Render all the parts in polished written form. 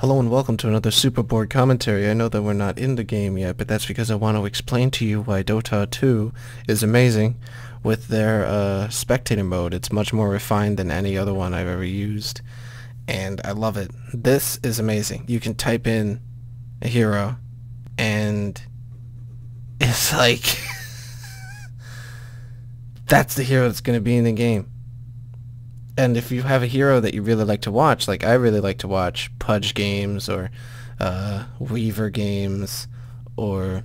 Hello and welcome to another Super Board commentary. I know that we're not in the game yet, but that's because I want to explain to you why Dota 2 is amazing with their spectator mode. It's much more refined than any other one I've ever used, and I love it. This is amazing. You can type in a hero, and it's like that's the hero that's going to be in the game. And if you have a hero that you really like to watch, like I really like to watch Pudge games or Weaver games or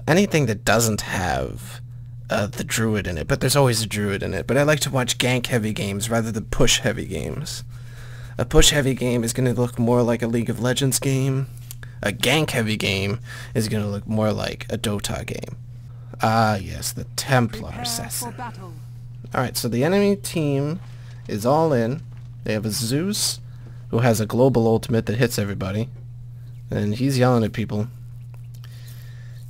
anything that doesn't have the Druid in it, but there's always a Druid in it. But I like to watch gank-heavy games rather than push-heavy games. A push-heavy game is going to look more like a League of Legends game. A gank-heavy game is going to look more like a Dota game. Ah, yes, the Templar Assassin. Alright, so the enemy team is all in. They have a Zeus, who has a global ultimate that hits everybody. And he's yelling at people.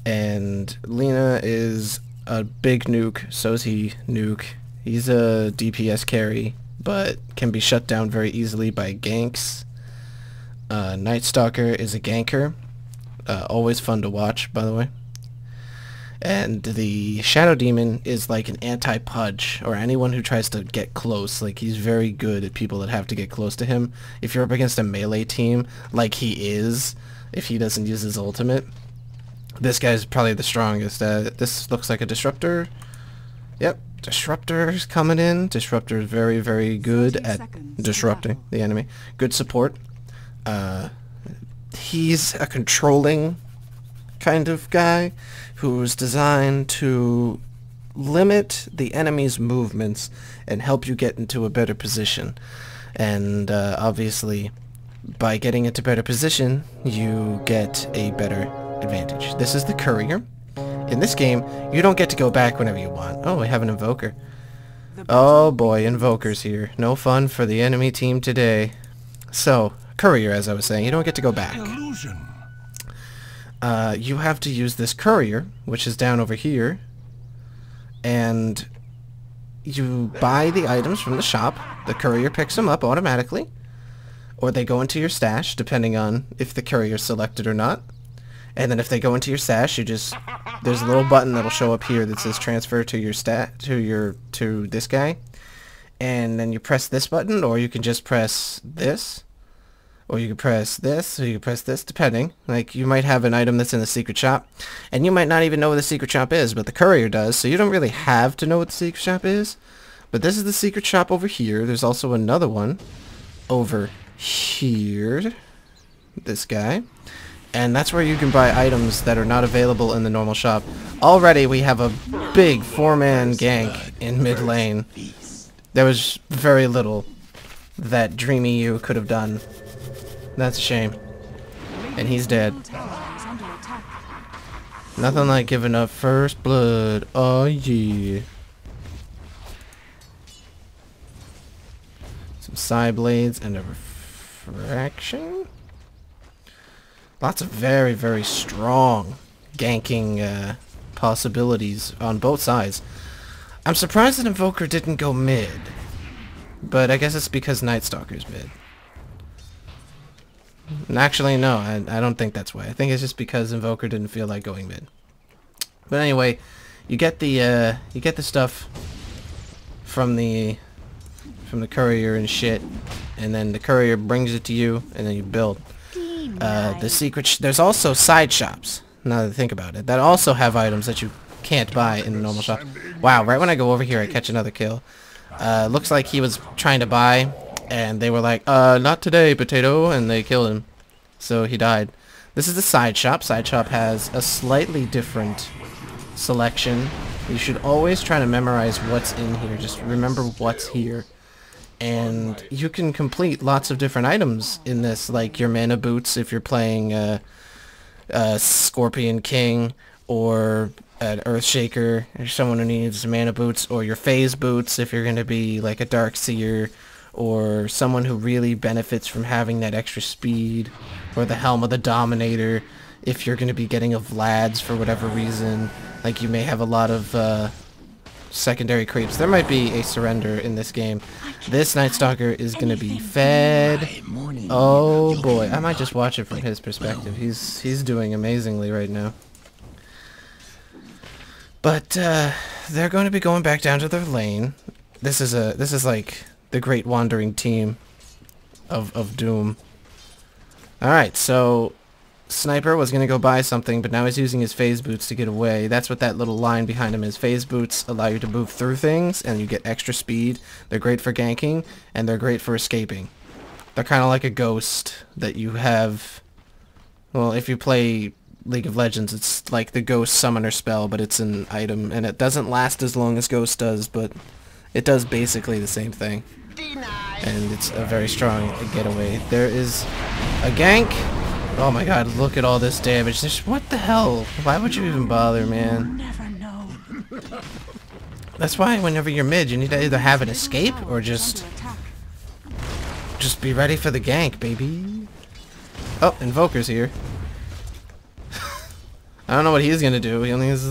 And Lina is a big nuke, so is he, nuke. He's a DPS carry, but can be shut down very easily by ganks. Night Stalker is a ganker. Always fun to watch, by the way. And the Shadow Demon is like an anti-Pudge, or anyone who tries to get close. Like, he's very good at people that have to get close to him. If you're up against a melee team, like he is, if he doesn't use his ultimate, this guy's probably the strongest. This looks like a Disruptor. Yep, Disruptor's coming in. Disruptor is very, very good at disrupting the enemy. Good support. He's a controlling kind of guy who's designed to limit the enemy's movements and help you get into a better position. And obviously, by getting into better position, you get a better advantage. This is the Courier. In this game, you don't get to go back whenever you want. Oh, we have an Invoker. Oh boy, Invoker's here. No fun for the enemy team today. So, Courier, as I was saying, you don't get to go back. You have to use this Courier, which is down over here, and you buy the items from the shop. The Courier picks them up automatically, or they go into your stash, depending on if the Courier's selected or not. And then if they go into your stash, you just, there's a little button that'll show up here that says transfer to your to this guy, and then you press this button, or you can just press this. Or you can press this, or you can press this, depending. Like, you might have an item that's in the secret shop, and you might not even know what the secret shop is, but the Courier does, so you don't really have to know what the secret shop is. But this is the secret shop over here. There's also another one over here. This guy. And that's where you can buy items that are not available in the normal shop. Already, we have a big 4-man gank in mid lane. There was very little that Dreamy You could have done. That's a shame. And he's dead. Nothing like giving up first blood. Oh yeah. Some side blades and a refraction. Lots of very, very strong ganking possibilities on both sides. I'm surprised that Invoker didn't go mid. But I guess it's because Night Stalker's mid. Actually, no, I don't think that's why. I think it's just because Invoker didn't feel like going mid. But anyway, you get the stuff from the Courier and shit, and then the Courier brings it to you, and then you build. The secret. There's also side shops. Now that I think about it, that also have items that you can't buy in the normal shop. Wow! Right when I go over here, I catch another kill. Looks like he was trying to buy. And they were like, not today, potato, and they killed him. So he died. This is the side shop. Side shop has a slightly different selection. You should always try to memorize what's in here. Just remember what's here. And you can complete lots of different items in this, like your mana boots if you're playing Scorpion King, or an Earthshaker, or someone who needs mana boots, or your phase boots if you're going to be like a Darkseer, or someone who really benefits from having that extra speed, or the Helm of the Dominator if you're going to be getting a Vlad's for whatever reason. Like, you may have a lot of secondary creeps. There might be a surrender in this game. This Night Stalker is going to be fed. Oh boy, I might just watch it from his perspective. He's doing amazingly right now. But they're going to be going back down to their lane. This is like the great wandering team of doom. All right, so Sniper was going to go buy something, but now he's using his phase boots to get away. That's what that little line behind him is. Phase boots allow you to move through things, and you get extra speed. They're great for ganking, and they're great for escaping. They're kind of like a ghost that you have... Well, if you play League of Legends, it's like the Ghost Summoner spell, but it's an item, and it doesn't last as long as Ghost does, but it does basically the same thing. And it's a very strong getaway. There is a gank. Oh my god, look at all this damage. What the hell? Why would you even bother, man? That's why whenever you're mid, you need to either have an escape or just be ready for the gank, baby. Oh, Invoker's here. I don't know what he's gonna do. He only has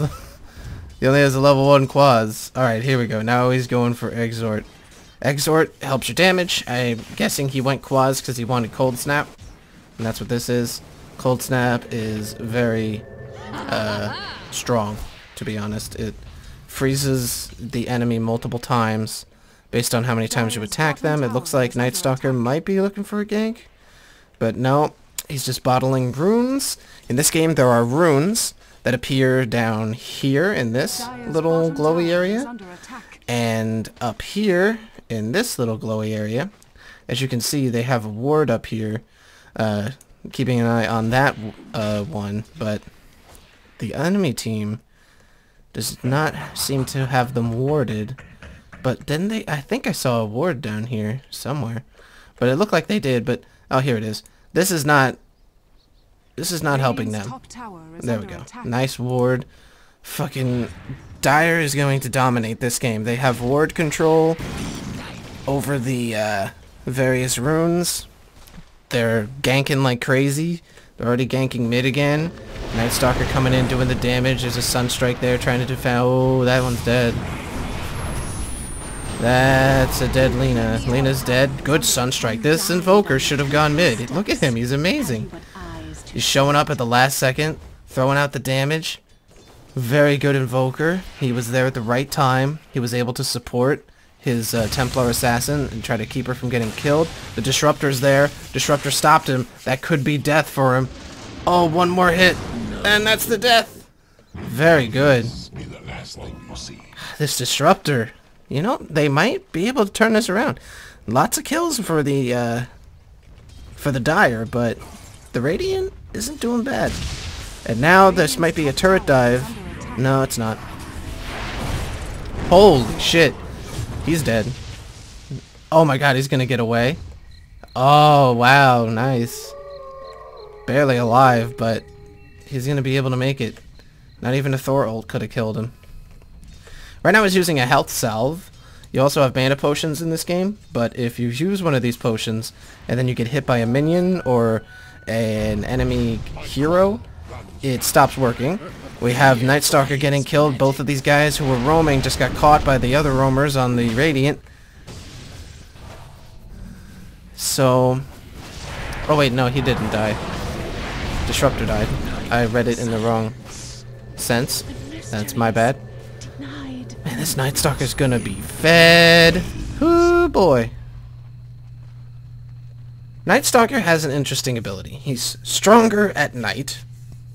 a level 1 quads. Alright, here we go. Now he's going for Exort. Exort helps your damage. I'm guessing he went quads because he wanted Cold Snap. And that's what this is. Cold Snap is very strong, to be honest. It freezes the enemy multiple times based on how many times you attack them. It looks like Night Stalker might be looking for a gank. But no, he's just bottling runes. In this game, there are runes that appear down here in this little glowy area. And up here in this little glowy area, as you can see, they have a ward up here. Keeping an eye on that one, but the enemy team does not seem to have them warded. But didn't they? I think I saw a ward down here somewhere, but it looked like they did. But oh, here it is. This is not helping them. There we go. Nice ward. Fucking Dire is going to dominate this game. They have ward control over the various runes. They're ganking like crazy. They're already ganking mid again. Night Stalker coming in doing the damage. There's a Sunstrike there trying to defend. Oh, that one's dead. That's a dead Lina. Lina's dead. Good Sunstrike. This Invoker should have gone mid. Look at him. He's amazing. He's showing up at the last second, throwing out the damage. Very good Invoker. He was there at the right time. He was able to support his Templar Assassin and try to keep her from getting killed. The Disruptor's there. Disruptor stopped him. That could be death for him. Oh, one more hit. And that's the death. Very good. This Disruptor. You know, they might be able to turn this around. Lots of kills for the Dire, but the Radiant isn't doing bad. And now this might be a turret dive. No, it's not. Holy shit. He's dead. Oh my god, he's gonna get away. Oh, wow, nice. Barely alive, but he's gonna be able to make it. Not even a Thor ult could have killed him. Right now he's using a health salve. You also have mana potions in this game, but if you use one of these potions and then you get hit by a minion or an enemy hero, it stops working. We have Night Stalker getting killed. Both of these guys who were roaming just got caught by the other roamers on the Radiant. So... Oh wait, no, he didn't die. Disruptor died. I read it in the wrong sense. That's my bad. Man, this Night Stalker's gonna be fed. Oh boy. Night Stalker has an interesting ability. He's stronger at night,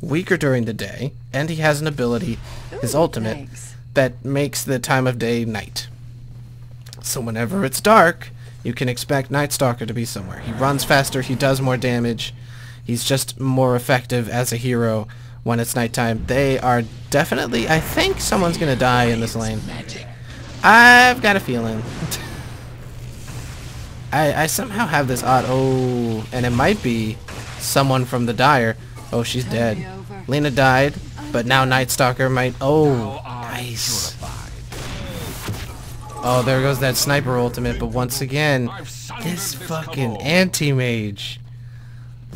weaker during the day, and he has an ability, his ultimate, that makes the time of day night. So whenever it's dark, you can expect Night Stalker to be somewhere. He runs faster, he does more damage, he's just more effective as a hero when it's nighttime. They are definitely... I think someone's gonna die in this lane. I've got a feeling. I somehow have this odd... Oh, and it might be someone from the Dire. Oh, she's dead. Lina died, but now Night Stalker might... Oh, nice. Oh, there goes that sniper ultimate, but once again, this fucking anti-mage.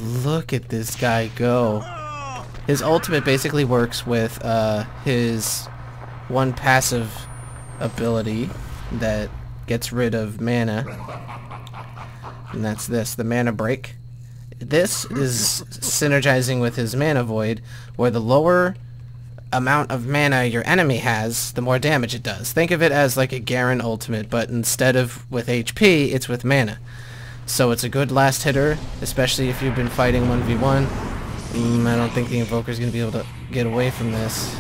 Look at this guy go. His ultimate basically works with his one passive ability that gets rid of mana, and that's this, the mana break. This is synergizing with his mana void, where the lower amount of mana your enemy has, the more damage it does. Think of it as like a Garen ultimate, but instead of with HP, it's with mana. So it's a good last hitter, especially if you've been fighting 1v1. I don't think the Invoker's going to be able to get away from this.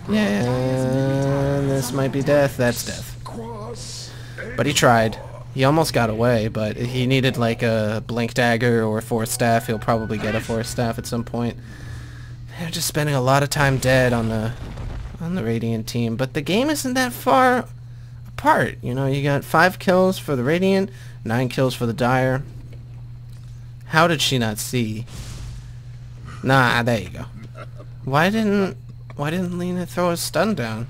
Yeah, this might be death. That's death. But he tried. He almost got away, but he needed like a Blink Dagger or a Force Staff. He'll probably get a Force Staff at some point. They're just spending a lot of time dead on the Radiant team, but the game isn't that far apart. You know, you got 5 kills for the Radiant, 9 kills for the Dire. How did she not see? Nah, there you go. Why didn't Lena throw a stun down?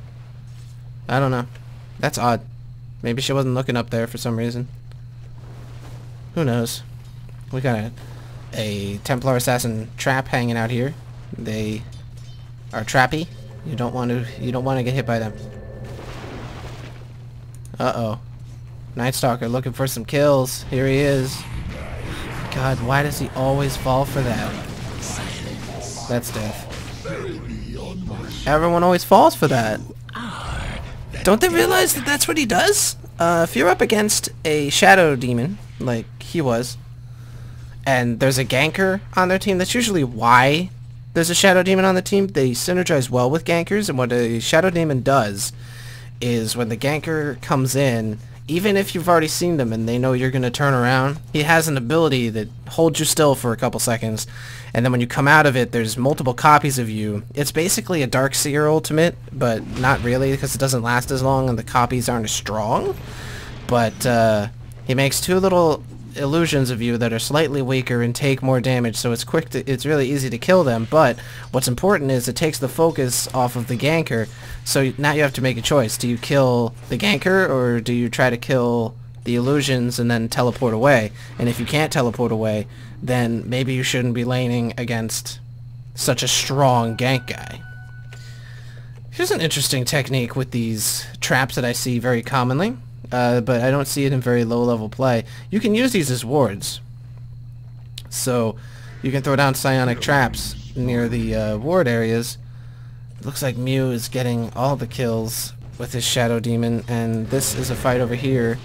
I don't know. That's odd. Maybe she wasn't looking up there for some reason. Who knows? We got a Templar Assassin trap hanging out here. They are trappy. You don't want to get hit by them. Uh-oh. Night Stalker looking for some kills. Here he is. God, why does he always fall for that? That's death. Everyone always falls for that. Don't they realize that that's what he does? If you're up against a Shadow Demon, like he was, and there's a ganker on their team, that's usually why there's a Shadow Demon on the team. They synergize well with gankers, and what a Shadow Demon does is when the ganker comes in, even if you've already seen them and they know you're going to turn around, he has an ability that holds you still for a couple seconds, and then when you come out of it, there's multiple copies of you. It's basically a Darkseer ultimate, but not really, because it doesn't last as long and the copies aren't as strong. But he makes 2 little illusions of you that are slightly weaker and take more damage, so it's really easy to kill them. But what's important is it takes the focus off of the ganker, so now you have to make a choice. Do you kill the ganker, or do you try to kill the illusions and then teleport away? And if you can't teleport away, then maybe you shouldn't be laning against such a strong gank guy. Here's an interesting technique with these traps that I see very commonly. But I don't see it in very low-level play. You can use these as wards. So you can throw down psionic traps near the ward areas. It looks like Mew is getting all the kills with his Shadow Demon, and this is a fight over here.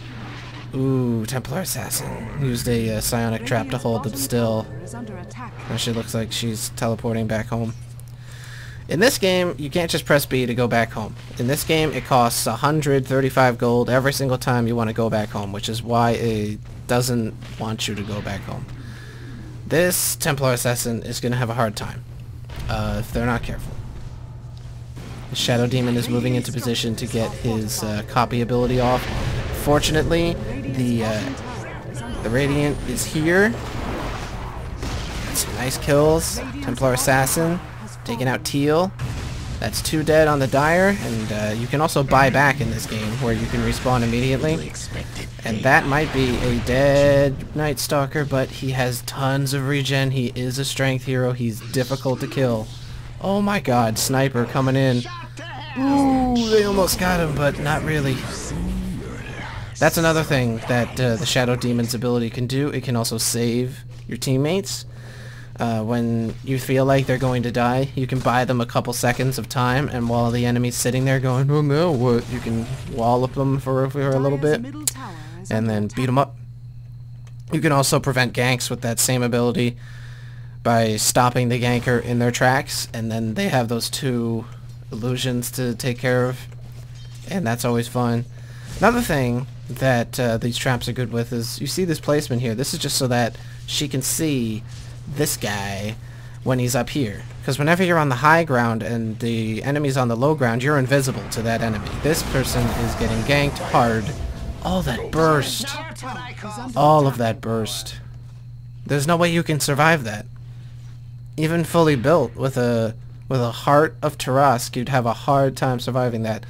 Ooh, Templar Assassin used a psionic trap to hold them still. Now she looks like she's teleporting back home. In this game, you can't just press B to go back home. In this game, it costs 135 gold every single time you want to go back home, which is why it doesn't want you to go back home. This Templar Assassin is going to have a hard time if they're not careful. The Shadow Demon is moving into position to get his copy ability off. Fortunately, the Radiant is here. Some nice kills. Templar Assassin taking out Teal. That's 2 dead on the Dire, and you can also buy back in this game, where you can respawn immediately. And that might be a dead Night Stalker, but he has tons of regen. He is a strength hero. He's difficult to kill. Oh my god, Sniper coming in. Ooh, they almost got him, but not really. That's another thing that the Shadow Demon's ability can do. It can also save your teammates. When you feel like they're going to die, you can buy them a couple seconds of time, and while the enemy's sitting there going, oh no, what, you can wallop them for a little bit, and then beat them up. You can also prevent ganks with that same ability by stopping the ganker in their tracks, and then they have those 2 illusions to take care of, and that's always fun. Another thing that these traps are good with is, you see this placement here. This is just so that she can see this guy when he's up here, because whenever you're on the high ground and the enemy's on the low ground, you're invisible to that enemy. This person is getting ganked hard. All that burst, all of that burst. There's no way you can survive that. Even fully built with a heart of Tarask, you'd have a hard time surviving that.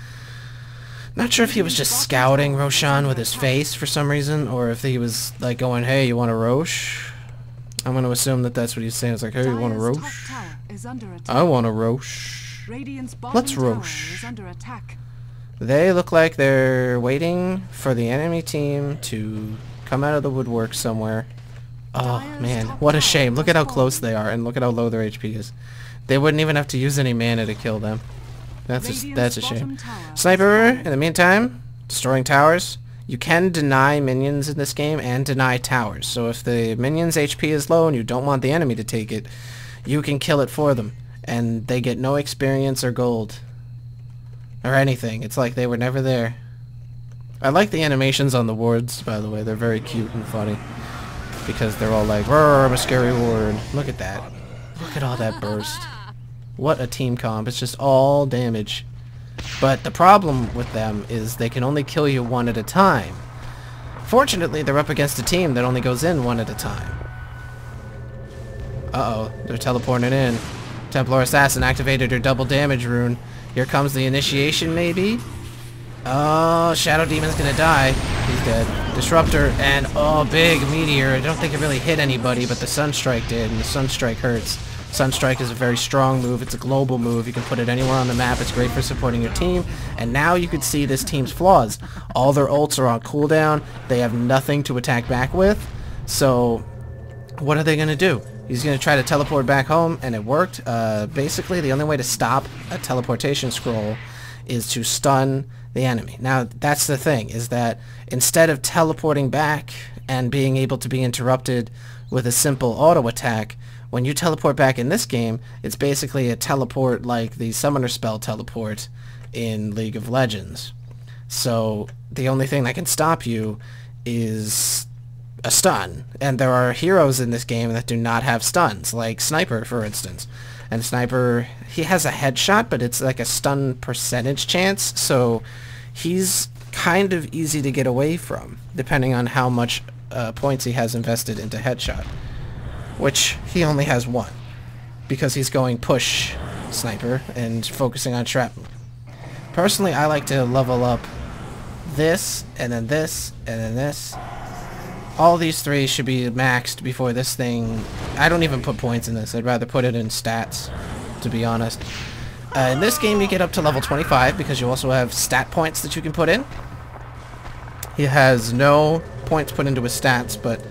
Not sure if he was just scouting Roshan with his face for some reason, or if he was like going, hey, you want a Rosh? I'm going to assume that that's what he's saying. It's like, hey, you want a Rosh? I want a Rosh. Let's Rosh. They look like they're waiting for the enemy team to come out of the woodwork somewhere. Oh man, what a shame. Look at how close they are and look at how low their HP is. They wouldn't even have to use any mana to kill them. That's a shame. Sniper, in the meantime, destroying towers. You can deny minions in this game and deny towers. So if the minion's HP is low and you don't want the enemy to take it, you can kill it for them. And they get no experience or gold. Or anything. It's like they were never there. I like the animations on the wards, by the way. They're very cute and funny. Because they're all like, I'm a scary ward. Look at that. Look at all that burst. What a team comp. It's just all damage. But the problem with them is they can only kill you one at a time. Fortunately, they're up against a team that only goes in one at a time. Uh-oh. They're teleporting in. Templar Assassin activated her double damage rune. Here comes the initiation, maybe? Oh, Shadow Demon's gonna die. He's dead. Disruptor, and oh, big meteor. I don't think it really hit anybody, but the Sunstrike did, and the Sunstrike hurts. Sunstrike is a very strong move. It's a global move. You can put it anywhere on the map. It's great for supporting your team. And now you can see this team's flaws. All their ults are on cooldown. They have nothing to attack back with. So, what are they gonna do? He's going to try to teleport back home, and it worked. Basically, the only way to stop a teleportation scroll is to stun the enemy. Now, that's the thing, is that instead of teleporting back and being able to be interrupted with a simple auto attack, when you teleport back in this game, it's basically a teleport like the Summoner Spell teleport in League of Legends. So, the only thing that can stop you is a stun, and there are heroes in this game that do not have stuns, like Sniper, for instance. And Sniper, he has a headshot, but it's like a stun percentage chance, so he's kind of easy to get away from, depending on how much points he has invested into headshot, which he only has one, because he's going push Sniper and focusing on shrapnel. Personally, I like to level up this, and then this, and then this. All these three should be maxed before this thing. I don't even put points in this. I'd rather put it in stats, to be honest. In this game, you get up to level 25 because you also have stat points that you can put in. He has no points put into his stats, but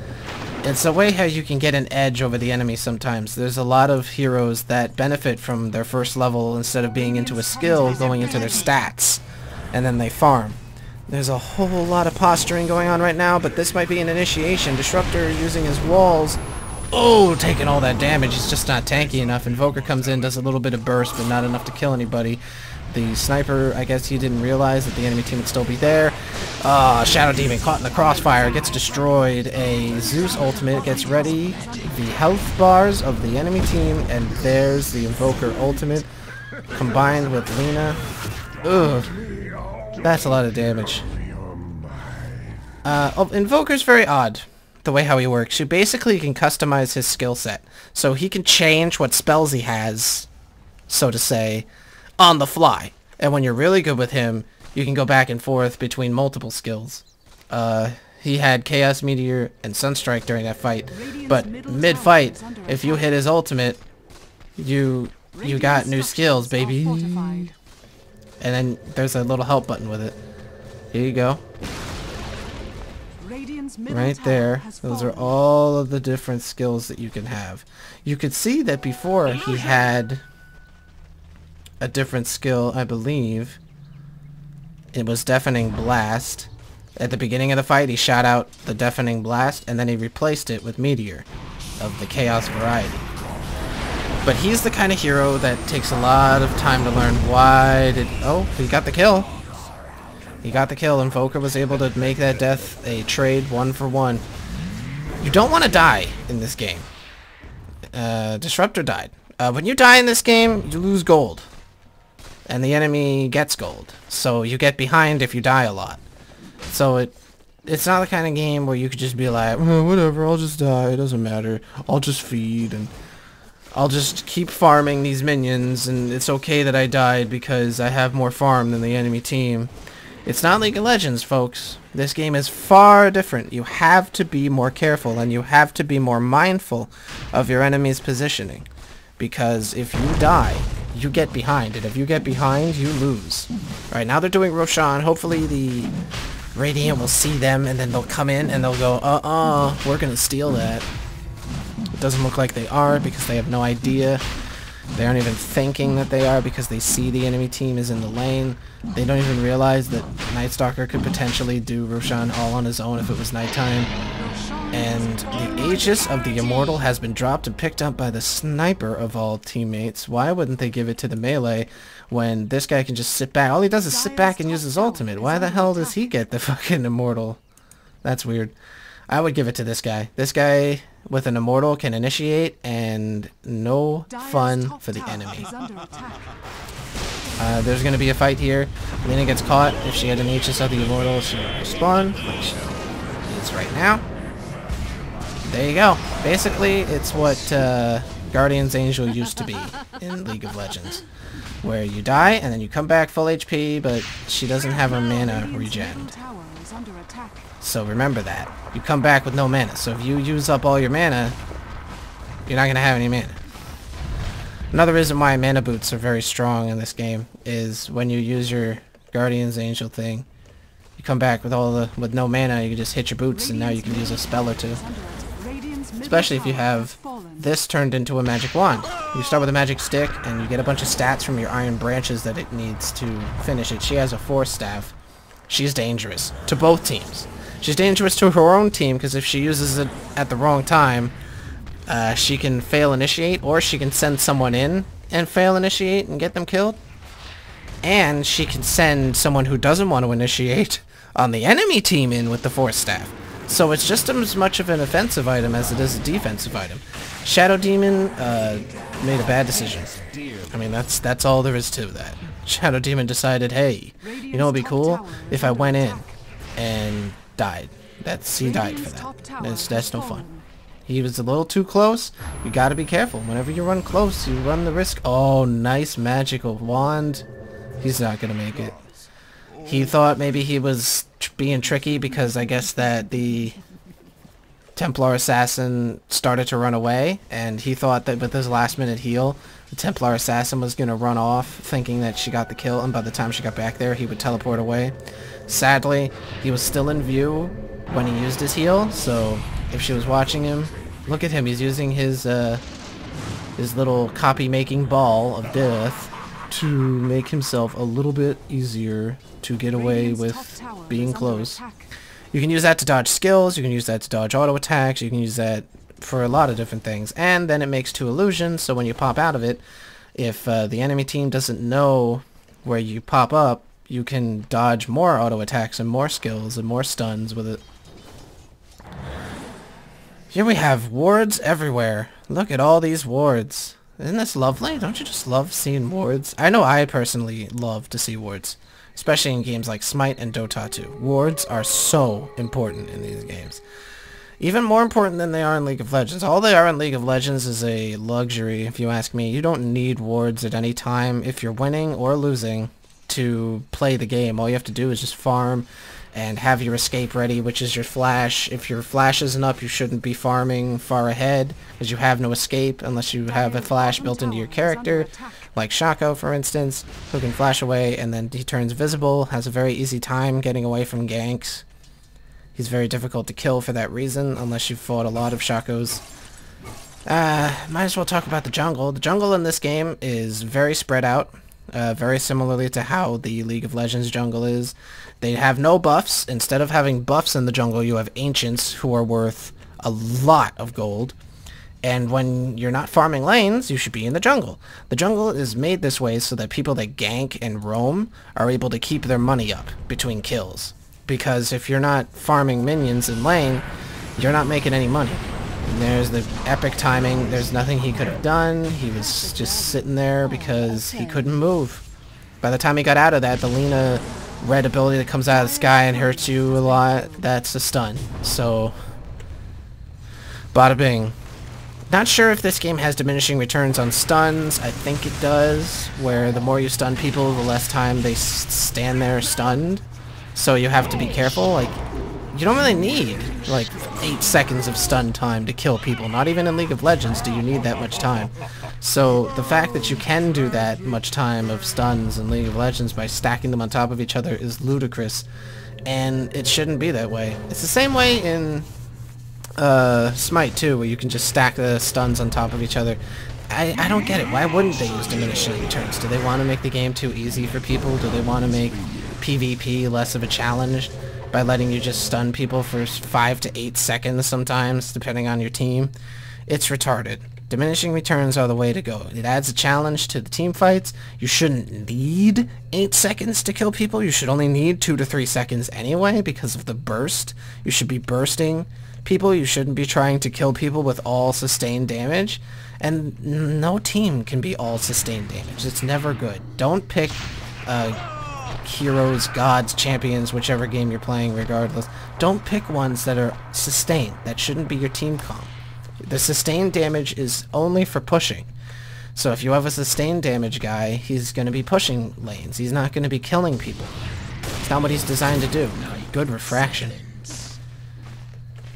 it's a way how you can get an edge over the enemy sometimes. There's a lot of heroes that benefit from their first level instead of being into a skill, going into their stats, and then they farm. There's a whole lot of posturing going on right now, but this might be an initiation. Disruptor using his walls. Oh, taking all that damage. He's just not tanky enough. Invoker comes in, does a little bit of burst, but not enough to kill anybody. The Sniper, I guess he didn't realize that the enemy team would still be there. Shadow Demon caught in the crossfire, gets destroyed. A Zeus ultimate gets ready. The health bars of the enemy team, and there's the Invoker ultimate combined with Lina. Ugh. That's a lot of damage. Invoker's very odd, the way how he works. You basically can customize his skill set. So he can change what spells he has, so to say, on the fly. And when you're really good with him, you can go back and forth between multiple skills. He had Chaos Meteor and Sunstrike during that fight. But mid-fight, if you hit his ultimate, you got new skills, baby. And then there's a little help button with it. Here you go. Right there. Those are all of the different skills that you can have. You could see that before he had a different skill, I believe. It was Deafening Blast. At the beginning of the fight, he shot out the Deafening Blast, and then he replaced it with Meteor of the Chaos variety. But he's the kind of hero that takes a lot of time to learn. Why did... Oh, he got the kill. He got the kill. Invoker was able to make that death a trade 1-for-1. You don't want to die in this game. Disruptor died. When you die in this game, you lose gold. And the enemy gets gold. So you get behind if you die a lot. So it's not the kind of game where you could just be like, oh, whatever, I'll just die. It doesn't matter. I'll just feed and... I'll just keep farming these minions, and it's okay that I died because I have more farm than the enemy team. It's not League of Legends, folks. This game is far different. You have to be more careful, and you have to be more mindful of your enemy's positioning. Because if you die, you get behind. And if you get behind, you lose. Alright, now they're doing Roshan. Hopefully the Radiant will see them, and then they'll come in, and they'll go, we're gonna steal that. It doesn't look like they are, because they have no idea. They aren't even thinking that they are, because they see the enemy team is in the lane. They don't even realize that Night Stalker could potentially do Roshan all on his own if it was nighttime. And the Aegis of the Immortal has been dropped and picked up by the Sniper of all teammates. Why wouldn't they give it to the melee when this guy can just sit back? All he does is sit back and use his ultimate. Why the hell does he get the fucking Immortal? That's weird. I would give it to this guy. This guy with an Immortal can initiate, and no fun for the enemy. There's going to be a fight here. Lena gets caught. If she had an Aegis of the Immortal, she would respawn, which is right now. There you go. Basically, it's what Guardian's Angel used to be in League of Legends, where you die and then you come back full HP, but she doesn't have her mana regen. So remember that. You come back with no mana, so if you use up all your mana, you're not going to have any mana. Another reason why mana boots are very strong in this game is when you use your Guardian's Angel thing, you come back with no mana, you can just hit your boots, and now you can use a spell or two. Especially if you have this turned into a magic wand. You start with a magic stick, and you get a bunch of stats from your iron branches that it needs to finish it. She has a force staff. She's dangerous to both teams. She's dangerous to her own team, because if she uses it at the wrong time, she can fail initiate, or she can send someone in and fail initiate and get them killed. And she can send someone who doesn't want to initiate on the enemy team in with the force staff. So it's just as much of an offensive item as it is a defensive item. Shadow Demon made a bad decision. I mean, that's all there is to that. Shadow Demon decided, hey, you know what would be cool? If I went in and died. He died for that. That's no fun. He was a little too close. You gotta be careful. Whenever you run close, you run the risk. Oh, nice magical wand. He's not gonna make it. He thought maybe he was being tricky because I guess that the Templar Assassin started to run away, and he thought that with his last minute heal, the Templar Assassin was going to run off thinking that she got the kill, and by the time she got back there, he would teleport away. Sadly, he was still in view when he used his heal, so if she was watching him, look at him, he's using his little copy-making ball of death to make himself a little bit easier to get away with being close. You can use that to dodge skills, you can use that to dodge auto attacks, you can use that for a lot of different things. And then it makes two illusions, so when you pop out of it, if the enemy team doesn't know where you pop up, you can dodge more auto attacks and more skills and more stuns with it. Here we have wards everywhere. Look at all these wards. Isn't this lovely? Don't you just love seeing wards? I know I personally love to see wards, especially in games like Smite and Dota 2. Wards are so important in these games. Even more important than they are in League of Legends. All they are in League of Legends is a luxury, if you ask me. You don't need wards at any time if you're winning or losing to play the game. All you have to do is just farm and have your escape ready, which is your flash. If your flash isn't up, you shouldn't be farming far ahead, because you have no escape unless you have a flash built into your character, like Shaco, for instance, who can flash away and then he turns visible, has a very easy time getting away from ganks. He's very difficult to kill for that reason, unless you've fought a lot of Shacos. Might as well talk about the jungle. The jungle in this game is very spread out, very similarly to how the League of Legends jungle is. They have no buffs. Instead of having buffs in the jungle, you have ancients who are worth a lot of gold. And when you're not farming lanes, you should be in the jungle. The jungle is made this way so that people that gank and roam are able to keep their money up between kills. Because if you're not farming minions in lane, you're not making any money. And there's the epic timing. There's nothing he could have done. He was just sitting there because he couldn't move. By the time he got out of that, the Lena red ability that comes out of the sky and hurts you a lot, that's a stun. So, bada bing. Not sure if this game has diminishing returns on stuns. I think it does, where the more you stun people, the less time they stand there stunned. So you have to be careful. Like, you don't really need like 8 seconds of stun time to kill people. Not even in League of Legends do you need that much time. So the fact that you can do that much time of stuns in League of Legends by stacking them on top of each other is ludicrous, and it shouldn't be that way. It's the same way in Smite too, where you can just stack the stuns on top of each other. I don't get it. Why wouldn't they use diminishing returns? Do they want to make the game too easy for people? Do they want to make PvP less of a challenge by letting you just stun people for 5 to 8 seconds sometimes, depending on your team? It's retarded. Diminishing returns are the way to go. It adds a challenge to the team fights. You shouldn't need 8 seconds to kill people. You should only need 2 to 3 seconds anyway because of the burst. You should be bursting people. You shouldn't be trying to kill people with all sustained damage. And no team can be all sustained damage. It's never good. Don't pick heroes, gods, champions, whichever game you're playing regardless. Don't pick ones that are sustained. That shouldn't be your team comp. The sustained damage is only for pushing. So if you have a sustained damage guy, he's going to be pushing lanes. He's not going to be killing people. It's not what he's designed to do. Good refraction.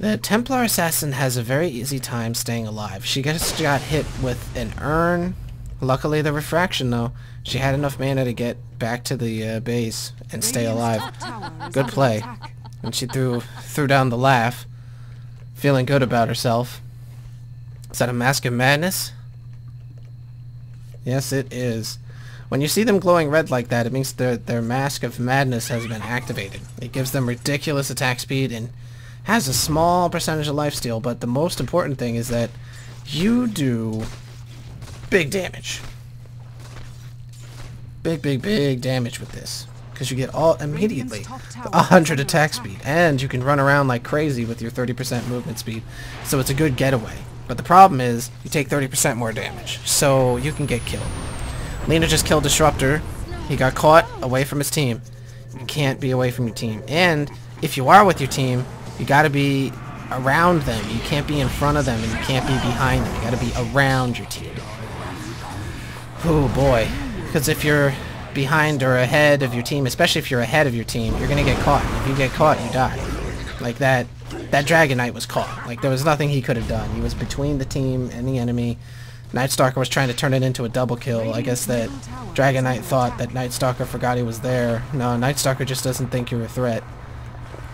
The Templar Assassin has a very easy time staying alive. She just got hit with an urn. Luckily the refraction though, she had enough mana to get back to the base and stay alive. Good play. And she threw down the laugh, feeling good about herself. Is that a Mask of Madness? Yes, it is. When you see them glowing red like that, it means their Mask of Madness has been activated. It gives them ridiculous attack speed and has a small percentage of lifesteal, but the most important thing is that you do big damage. Big damage with this. Because you get all immediately 100 attack speed, and you can run around like crazy with your 30% movement speed. So it's a good getaway. But the problem is, you take 30% more damage, so you can get killed. Lena just killed Disruptor. He got caught away from his team. You can't be away from your team. And if you are with your team, you gotta be around them. You can't be in front of them, and you can't be behind them. You gotta be around your team. Oh boy. Because if you're behind or ahead of your team, especially if you're ahead of your team, you're gonna get caught. If you get caught, you die. Like that Dragon Knight was caught. Like there was nothing he could have done. He was between the team and the enemy. Night Stalker was trying to turn it into a double kill. I guess that Dragon Knight thought that Night Stalker forgot he was there. No, Night Stalker just doesn't think you're a threat.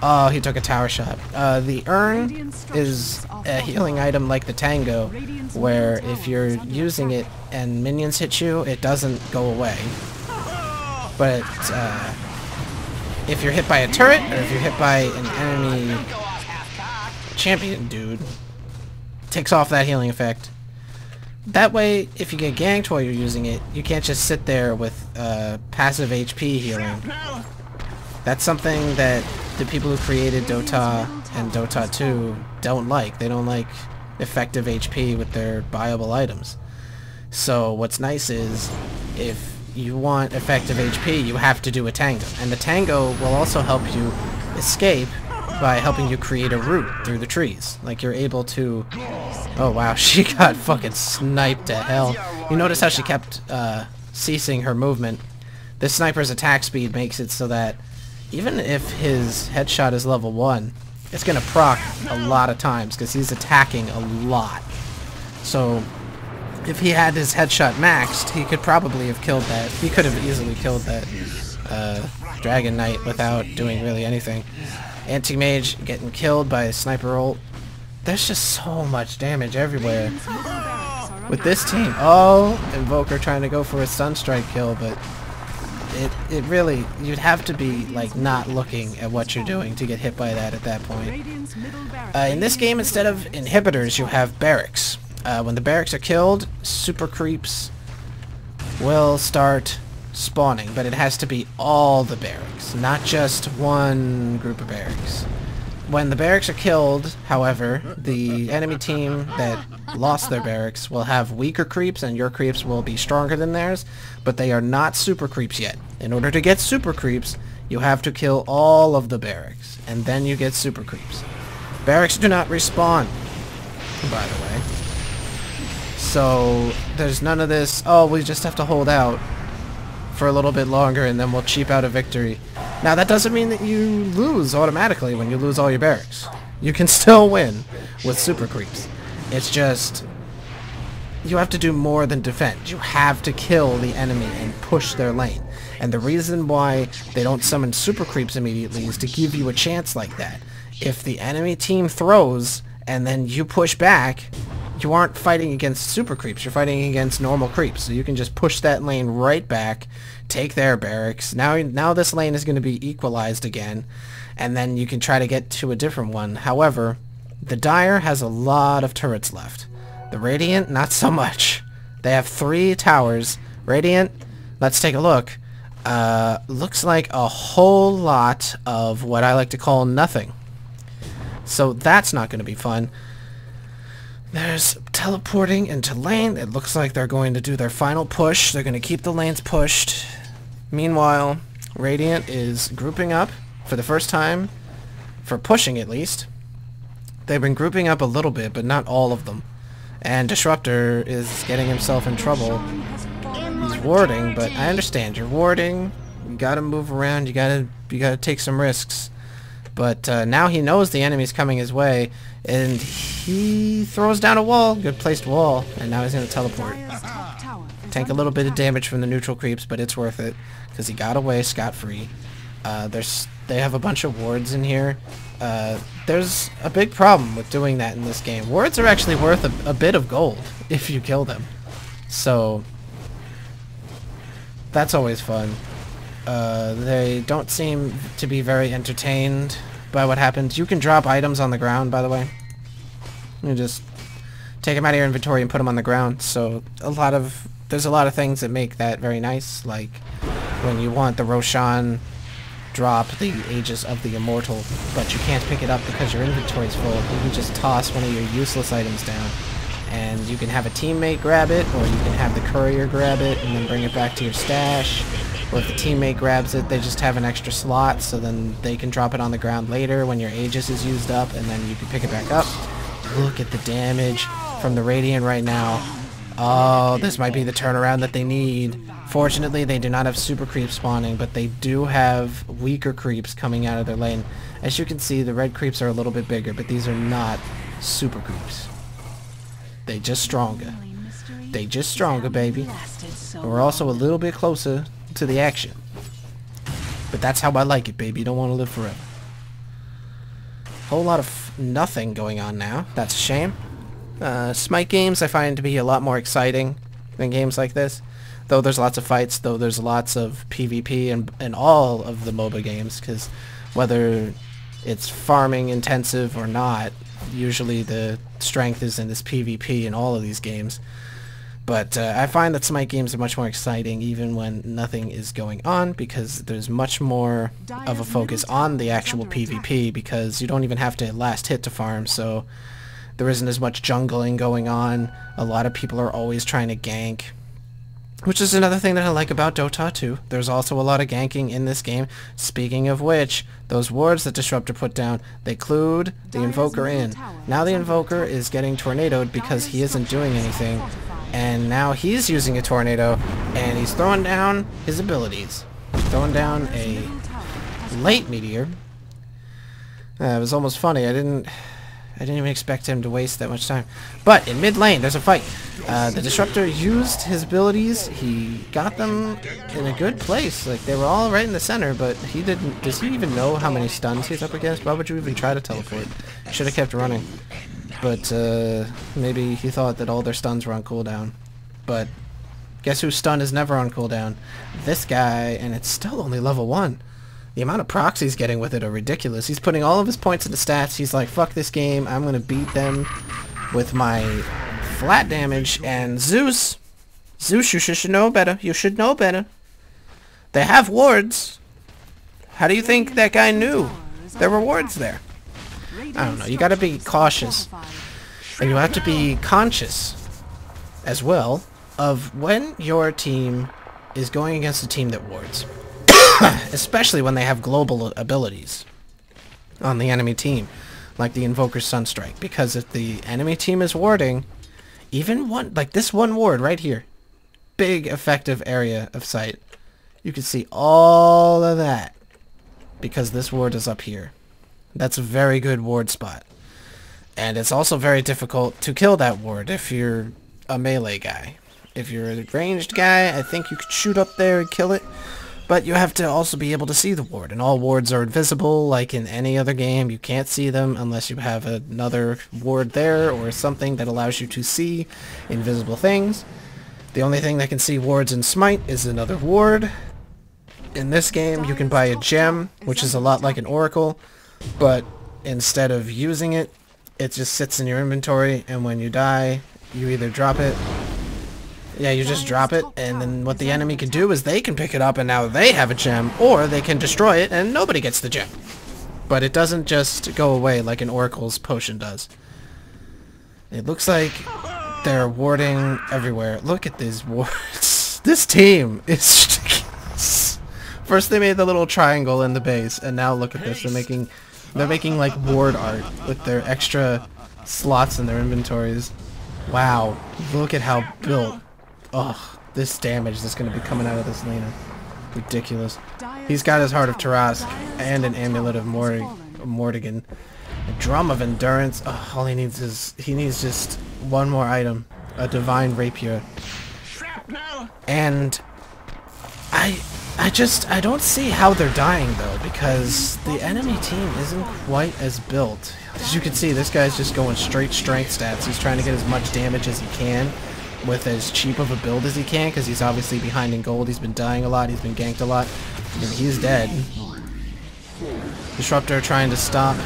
Oh, he took a tower shot. The urn is a healing item like the Tango, where if you're using it and minions hit you, it doesn't go away. But if you're hit by a turret, or if you're hit by an enemy champion dude, it takes off that healing effect. That way, if you get ganked while you're using it, you can't just sit there with passive HP healing. That's something that the people who created Dota and Dota 2 don't like. They don't like effective HP with their buyable items. So what's nice is, if you want effective HP, you have to do a Tango. And the Tango will also help you escape by helping you create a route through the trees. Like you're able to... Oh wow, she got fucking sniped to hell. You notice how she kept ceasing her movement. This sniper's attack speed makes it so that even if his headshot is level 1, it's gonna proc a lot of times because he's attacking a lot. So if he had his headshot maxed, he could probably have killed that. He could have easily killed that Dragon Knight without doing really anything. Anti-Mage getting killed by a sniper ult. There's just so much damage everywhere. With this team, oh, Invoker trying to go for a Sunstrike kill, but it really, you'd have to be like not looking at what you're doing to get hit by that at that point. In this game, instead of inhibitors, you have barracks. When the barracks are killed, super creeps will start spawning, but it has to be all the barracks, not just one group of barracks. When the barracks are killed, however, the enemy team that lost their barracks will have weaker creeps, and your creeps will be stronger than theirs, but they are not super creeps yet. In order to get super creeps, you have to kill all of the barracks, and then you get super creeps. Barracks do not respawn, by the way. So there's none of this, oh, we just have to hold out for a little bit longer and then we'll cheap out a victory. Now, that doesn't mean that you lose automatically when you lose all your barracks. You can still win with super creeps. It's just, you have to do more than defend. You have to kill the enemy and push their lane. And the reason why they don't summon super creeps immediately is to give you a chance like that. If the enemy team throws and then you push back, you aren't fighting against super creeps, you're fighting against normal creeps. So you can just push that lane right back, take their barracks. Now this lane is going to be equalized again, and then you can try to get to a different one. However, the Dire has a lot of turrets left. The Radiant, not so much. They have 3 towers. Radiant, let's take a look. Looks like a whole lot of what I like to call nothing. So that's not going to be fun. There's teleporting into lane. It looks like they're going to do their final push. They're going to keep the lanes pushed. Meanwhile, Radiant is grouping up for the first time, for pushing at least. They've been grouping up a little bit, but not all of them. And Disruptor is getting himself in trouble. He's warding, but I understand. You're warding. You gotta move around. You gotta take some risks. But now he knows the enemy's coming his way, and he throws down a wall, good placed wall, and now he's gonna teleport. Tank a little bit of damage from the neutral creeps, but it's worth it because he got away scot-free. They have a bunch of wards in here. There's a big problem with doing that in this game. Wards are actually worth a bit of gold if you kill them, so that's always fun. They don't seem to be very entertained by what happens. You can drop items on the ground, by the way. You just take them out of your inventory and put them on the ground. So there's a lot of things that make that very nice, like when you want the Roshan, drop the Aegis of the Immortal, but you can't pick it up because your inventory's full. You can just toss one of your useless items down, and you can have a teammate grab it, or you can have the courier grab it and then bring it back to your stash. Or if the teammate grabs it, they just have an extra slot, so then they can drop it on the ground later when your Aegis is used up, and then you can pick it back up. Look at the damage from the Radiant right now. Oh, this might be the turnaround that they need. Fortunately, they do not have super creeps spawning, but they do have weaker creeps coming out of their lane. As you can see, the red creeps are a little bit bigger, but these are not super creeps. They just stronger. They just stronger, baby. We're also a little bit closer to the action. But that's how I like it, baby. You don't want to live forever. Whole lot of nothing going on now. That's a shame. Smite games I find to be a lot more exciting than games like this. Though there's lots of fights, though there's lots of PvP in all of the MOBA games, because whether it's farming intensive or not, usually the strength is in this PvP in all of these games. But I find that Smite games are much more exciting even when nothing is going on, because there's much more of a focus on the actual PvP, because you don't even have to last hit to farm, so there isn't as much jungling going on. A lot of people are always trying to gank, which is another thing that I like about Dota 2. There's also a lot of ganking in this game. Speaking of which, those wards that Disruptor put down, they clued the Invoker in. Now the Invoker is getting tornadoed because he isn't doing anything. And now he's using a tornado, and he's throwing down his abilities. Throwing down a late meteor. It was almost funny. I didn't even expect him to waste that much time. But in mid lane, there's a fight. The Disruptor used his abilities. He got them in a good place. Like, they were all right in the center, but he didn't. Does he even know how many stuns he's up against? Why would you even try to teleport? Should have kept running. But maybe he thought that all their stuns were on cooldown. But guess whose stun is never on cooldown? This guy, and it's still only level 1. The amount of procs he's getting with it are ridiculous. He's putting all of his points into stats. He's like, fuck this game. I'm going to beat them with my flat damage. And Zeus, you should know better. You should know better. They have wards. How do you think that guy knew there were wards there? I don't know. You got to be cautious. And you have to be conscious as well of when your team is going against a team that wards. Especially when they have global abilities on the enemy team, like the Invoker's Sunstrike. Because if the enemy team is warding, even one, like this one ward right here, big effective area of sight, you can see all of that because this ward is up here. That's a very good ward spot. And it's also very difficult to kill that ward if you're a melee guy. If you're a ranged guy, I think you could shoot up there and kill it. But you have to also be able to see the ward. And all wards are invisible, like in any other game. You can't see them unless you have another ward there or something that allows you to see invisible things. The only thing that can see wards in Smite is another ward. In this game, you can buy a gem, which is a lot like an oracle. But instead of using it, it just sits in your inventory. And when you die, you either drop it. Yeah, you just drop it, and then what the enemy can do is they can pick it up and now they have a gem, or they can destroy it and nobody gets the gem. But it doesn't just go away like an oracle's potion does. It looks like they're warding everywhere. Look at these wards. This team is ridiculous. First they made the little triangle in the base, and now look at this. They're making like ward art with their extra slots in their inventories. Wow, look at how built. Oh, this damage that's going to be coming out of this Lena. Ridiculous. He's got his Heart of Tarask and an Amulet of Mortigan. A Drum of Endurance. Oh, all he needs is... he needs just one more item. A Divine Rapier. And... I don't see how they're dying, though, because the enemy team isn't quite as built. As you can see, this guy's just going straight strength stats. He's trying to get as much damage as he can with as cheap of a build as he can, because he's obviously behind in gold. He's been dying a lot. He's been ganked a lot. And he's dead. Disruptor trying to stop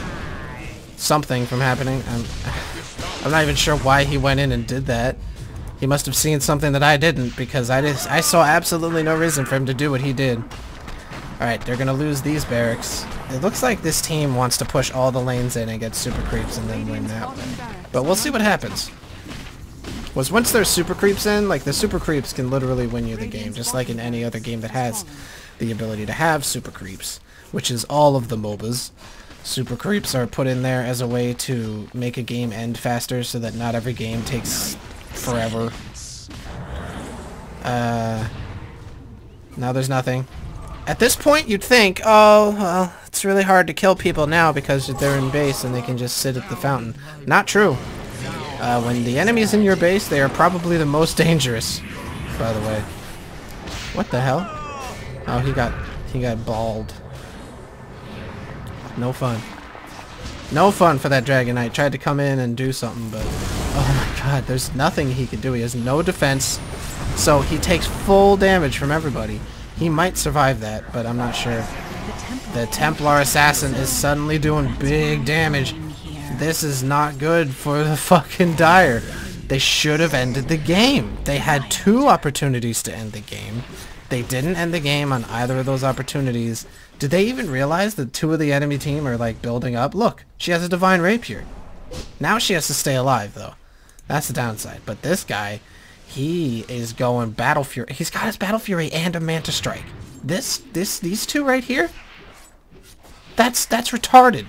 something from happening. I'm not even sure why he went in and did that. He must have seen something that I didn't, because I saw absolutely no reason for him to do what he did. Alright, they're gonna lose these barracks. It looks like this team wants to push all the lanes in and get super creeps and then win that way. But we'll see what happens. Once there's super creeps in, like the super creeps can literally win you the game, just like in any other game that has the ability to have super creeps, which is all of the MOBAs. Super creeps are put in there as a way to make a game end faster so that not every game takes forever. Now there's nothing. At this point you'd think, oh, well, it's really hard to kill people now because they're in base and they can just sit at the fountain. Not true. When the enemy's in your base, they are probably the most dangerous, by the way. What the hell? Oh, he got balled. No fun. No fun for that Dragon Knight. Tried to come in and do something, but oh my god, there's nothing he can do. He has no defense, so he takes full damage from everybody. He might survive that, but I'm not sure. The Templar Assassin is suddenly doing big damage. This is not good for the fucking Dire. They should have ended the game. They had 2 opportunities to end the game. They didn't end the game on either of those opportunities. Did they even realize that 2 of the enemy team are like building up? Look, she has a Divine Rapier. Now she has to stay alive though. That's the downside. But this guy, he is going Battle Fury. He's got his Battle Fury and a Manta Strike. These 2 right here? That's retarded.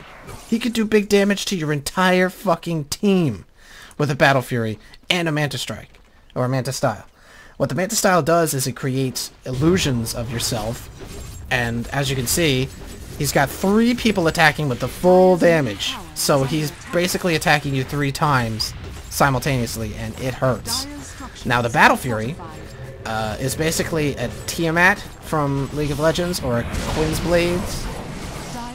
He could do big damage to your entire fucking team with a Battle Fury and a Manta Strike. Or a Manta Style. What the Manta Style does is it creates illusions of yourself. And as you can see, he's got 3 people attacking with the full damage. So he's basically attacking you 3 times simultaneously, and it hurts. Now the Battle Fury is basically a Tiamat from League of Legends, or a Queen's Blades,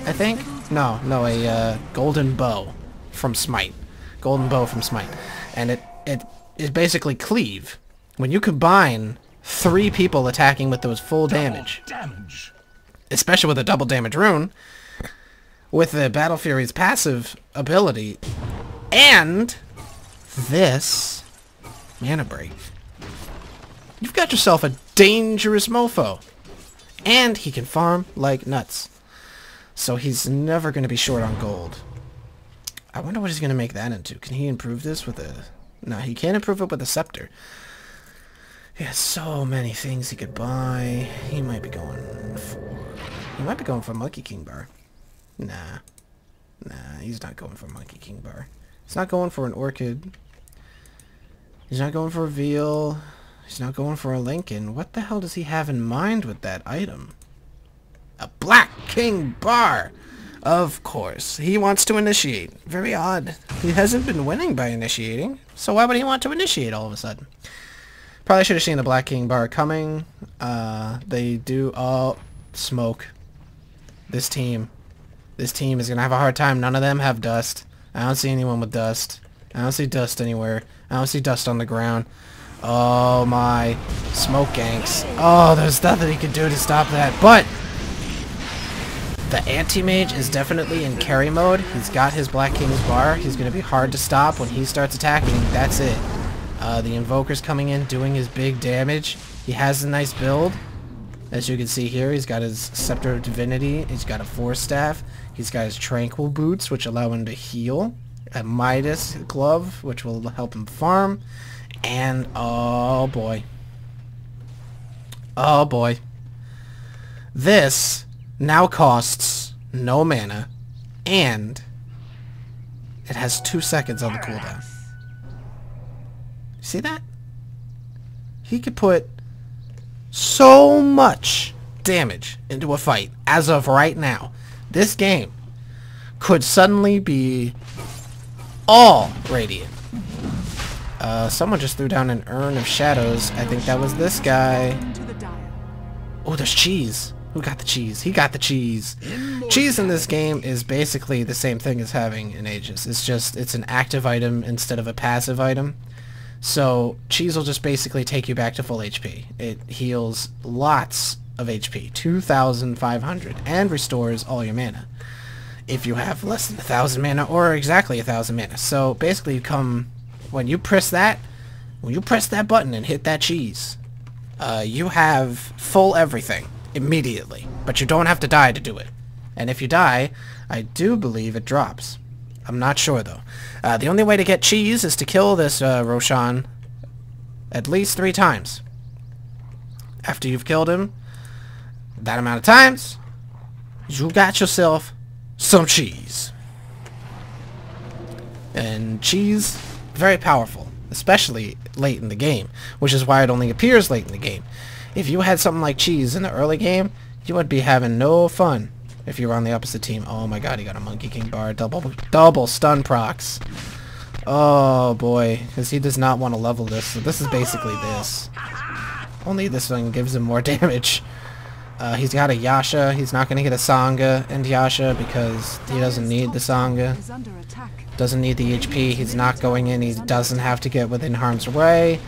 I think? No, a Golden Bow from Smite. Golden Bow from Smite. And it basically cleave. When you combine 3 people attacking with those full damage, especially with a double damage rune, with the Battle Fury's passive ability, and this mana break, you've got yourself a dangerous mofo. And he can farm like nuts. So he's never going to be short on gold. I wonder what he's going to make that into. Can he improve this with a... No, he can't improve it with a scepter. He has so many things he could buy. He might be going for Monkey King Bar. Nah, he's not going for Monkey King Bar. He's not going for an Orchid. He's not going for a Veal. He's not going for a Lincoln. What the hell does he have in mind with that item? A Black King Bar. Of course. He wants to initiate. Very odd. He hasn't been winning by initiating. So why would he want to initiate all of a sudden? Probably should have seen the Black King Bar coming. They do... Oh, smoke. This team is going to have a hard time. None of them have dust. I don't see anyone with dust. I don't see dust anywhere. I don't see dust on the ground. Oh my. Smoke ganks. Oh, there's nothing he can do to stop that. But the anti-mage is definitely in carry mode. He's got his Black King's Bar. He's going to be hard to stop when he starts attacking. That's it. The Invoker's coming in, doing his big damage. He has a nice build. As you can see here, he's got his Scepter of Divinity. He's got a Force Staff. He's got his Tranquil Boots, which allow him to heal. A Midas Glove, which will help him farm. And, oh boy. Oh boy. This now costs no mana, and it has 2 seconds on the cooldown. See that? He could put so much damage into a fight as of right now. This game could suddenly be all Radiant. Someone just threw down an Urn of Shadows. I think that was this guy. Oh, there's cheese. Who got the cheese? He got the cheese. Cheese in this game is basically the same thing as having an Aegis. It's just, it's an active item instead of a passive item. So, cheese will just basically take you back to full HP. It heals lots of HP, 2,500, and restores all your mana. If you have less than 1,000 mana, or exactly 1,000 mana. So, basically you come, when you press that button and hit that cheese, you have full everything immediately. But you don't have to die to do it. And if you die, I do believe it drops. I'm not sure though. The only way to get cheese is to kill this Roshan at least 3 times. After you've killed him that amount of times, you got yourself some cheese. And cheese, very powerful, especially late in the game, which is why it only appears late in the game. If you had something like cheese in the early game, you would be having no fun if you were on the opposite team. Oh my god, he got a Monkey King Bar. Double stun procs. Oh boy, because he does not want to level this. So this is basically this. Only this one gives him more damage. He's got a Yasha. He's not going to get a Sangha and Yasha because he doesn't need the Sangha. Doesn't need the HP. He's not going in. He doesn't have to get within harm's way.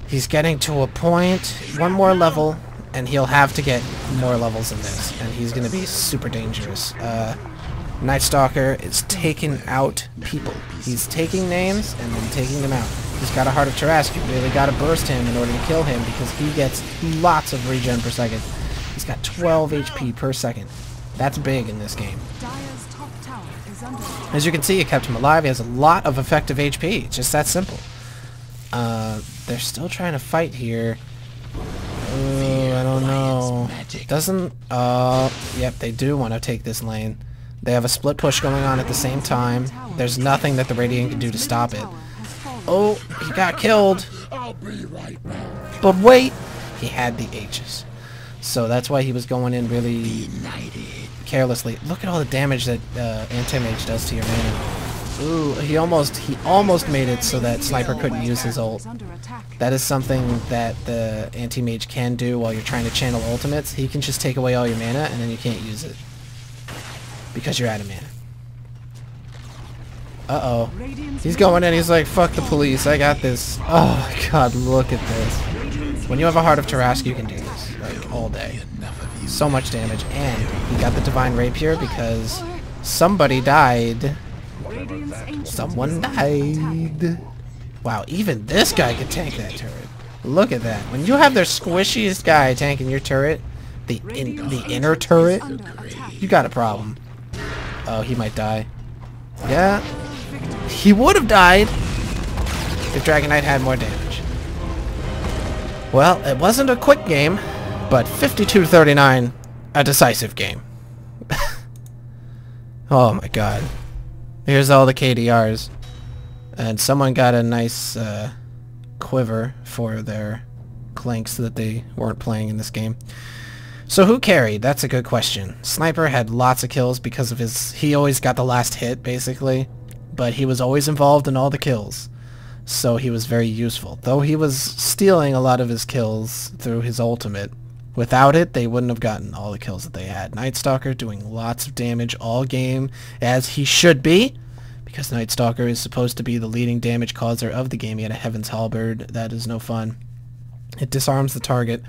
He's getting to a point. One more level, and he'll have to get more levels in this. And he's going to be super dangerous. Night Stalker is taking out people. He's taking names and then taking them out. He's got a Heart of Tarrasque. You really got to burst him in order to kill him because he gets lots of regen per second. He's got 12 HP per second. That's big in this game. As you can see, it kept him alive. He has a lot of effective HP. It's just that simple. They're still trying to fight here. Oh, I don't know. Doesn't... yep, they do want to take this lane. They have a split push going on at the same time. There's nothing that the Radiant can do to stop it. Oh, he got killed. But wait, he had the H's. So that's why he was going in really carelessly. Look at all the damage that Anti-Mage does to your mana. Ooh, he almost made it so that Sniper couldn't use his ult. That is something that the Anti-Mage can do while you're trying to channel ultimates. He can just take away all your mana and then you can't use it. Because you're out of mana. Uh-oh. He's going in, he's like, fuck the police, I got this. Oh god, look at this. When you have a Heart of Tarrasque, you can do this, like, all day. So much damage, and he got the Divine Rapier because somebody died. Someone died. Wow, even this guy can tank that turret. Look at that. When you have their squishiest guy tanking your turret, the inner turret, you got a problem. Oh, he might die. Yeah. He would have died if Dragon Knight had more damage. Well, it wasn't a quick game, but 52-39, a decisive game. Oh my god. Here's all the KDRs. And someone got a nice quiver for their clanks that they weren't playing in this game. So who carried? That's a good question. Sniper had lots of kills because of he always got the last hit, basically. But he was always involved in all the kills. So he was very useful. Though he was stealing a lot of his kills through his ultimate. Without it, they wouldn't have gotten all the kills that they had. Night Stalker doing lots of damage all game, as he should be. Because Night Stalker is supposed to be the leading damage causer of the game. He had a Heaven's Halberd. That is no fun. It disarms the target.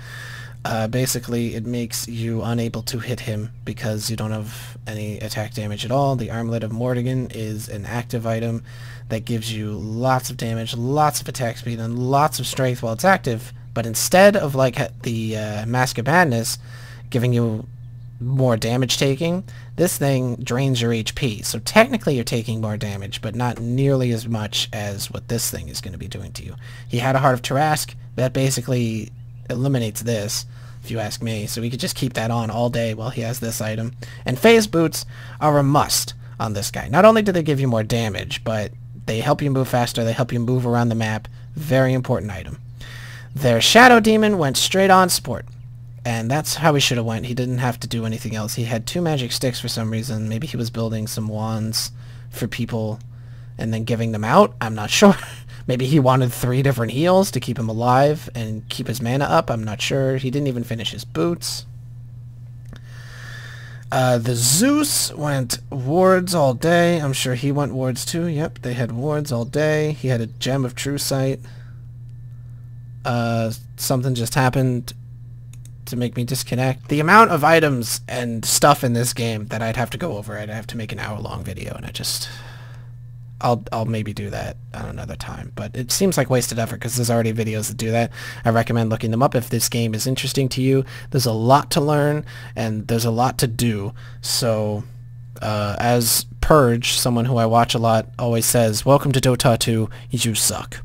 Basically, it makes you unable to hit him because you don't have any attack damage at all. The Armlet of Morrigan is an active item that gives you lots of damage, lots of attack speed, and lots of strength while it's active. But instead of like the Mask of Madness giving you more damage taking, this thing drains your HP. So technically you're taking more damage, but not nearly as much as what this thing is going to be doing to you. He had a Heart of Tarask. That basically eliminates this, if you ask me. So we could just keep that on all day while he has this item. And phase boots are a must on this guy. Not only do they give you more damage, but they help you move faster, they help you move around the map. Very important item. Their Shadow Demon went straight on support. And that's how he should have went. He didn't have to do anything else. He had 2 magic sticks for some reason. Maybe he was building some wands for people and then giving them out. I'm not sure. Maybe he wanted 3 different heals to keep him alive and keep his mana up. I'm not sure. He didn't even finish his boots. The Zeus went wards all day. I'm sure he went wards too. Yep, they had wards all day. He had a Gem of True Sight. Something just happened to make me disconnect. The amount of items and stuff in this game that I'd have to go over, I'd have to make an hour-long video, and I'll maybe do that on another time. But it seems like wasted effort because there's already videos that do that. I recommend looking them up if this game is interesting to you. There's a lot to learn, and there's a lot to do. So, as Purge, someone who I watch a lot, always says, "Welcome to Dota 2, you suck."